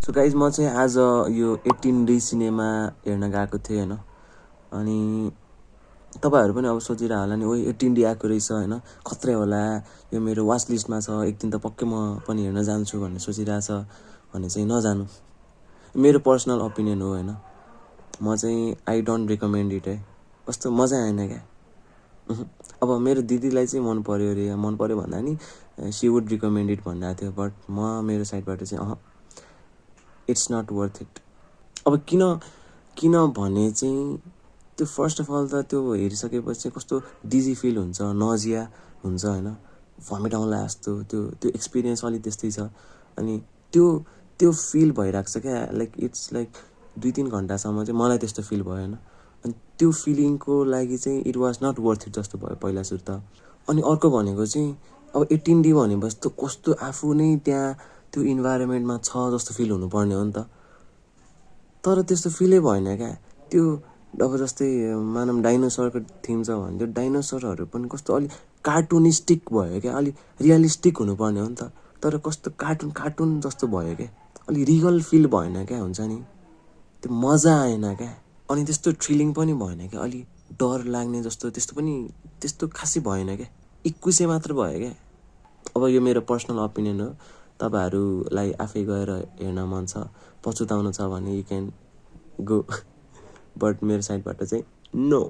So guys म चाहिँ आज यो 18D सिनेमा हेर्न गएको थिएँ होइन। अनि तपाईँहरू पनि अब सोचिरह होला नि, ओइ 18D आएको रहेछ होइन, खत्रै होला, यो मेरो वाच लिस्टमा छ, एक दिन त पक्कै म पनि हेर्न जान्छु भन्ने सोचिरहेछ भने चाहिँ नजानु। मेरो पर्सनल ओपिनियन हो होइन। म चाहिँ आई डोन्ट रिकमेन्ड इट है। कस्तो मजा आएन क्या। अब मेरो दिदीलाई चाहिँ मन पऱ्यो अरे, मन पऱ्यो भन्दा नि सी वुड रिकमेन्ड इट भनिरहेको थियो, बट म मेरो साइडबाट चाहिँ इट्स नट वर्थ इट। अब किन भने चाहिँ त्यो फर्स्ट अफ अल त त्यो हेरिसकेपछि चाहिँ कस्तो डिजी फिल हुन्छ, नजिया हुन्छ होइन, भमिट आउँला जस्तो त्यो एक्सपिरियन्स अलिक त्यस्तै छ। अनि त्यो फिल भइरहेको छ क्या, लाइक इट्स लाइक 2-3 घन्टासम्म चाहिँ मलाई त्यस्तो फिल भयो होइन। अनि त्यो फिलिङको लागि चाहिँ it was not worth it जस्तो भयो पहिला सुरु त। अनि अर्को भनेको चाहिँ अब 18D भनेपछि त कस्तो आफू नै त्यहाँ त्यो इन्भाइरोमेन्टमा छ जस्तो फिल हुनुपर्ने हो नि त, तर त्यस्तो फिलै भएन क्या। त्यो अब जस्तै मानौँ डाइनोसरको थिम छ भने त्यो डाइनोसरहरू पनि कस्तो अलिक कार्टुनिस्टिक भयो क्या, अलिक रियलिस्टिक हुनुपर्ने हो नि त, तर कस्तो कार्टुन जस्तो भयो क्या, अलिक रियल फिल भएन क्या, हुन्छ नि त्यो मजा आएन क्या। अनि त्यस्तो थ्रिलिङ पनि भएन क्या, अलिक डर लाग्ने जस्तो त्यस्तो खासै भएन क्या, इक्कुसे मात्र भयो क्या। अब यो मेरो पर्सनल ओपिनियन हो, तपाईँहरूलाई आफै गएर हेर्न मन छ, पछुताउनु छ भने यु क्यान गो, बट मेरो साइडबाट चाहिँ नो।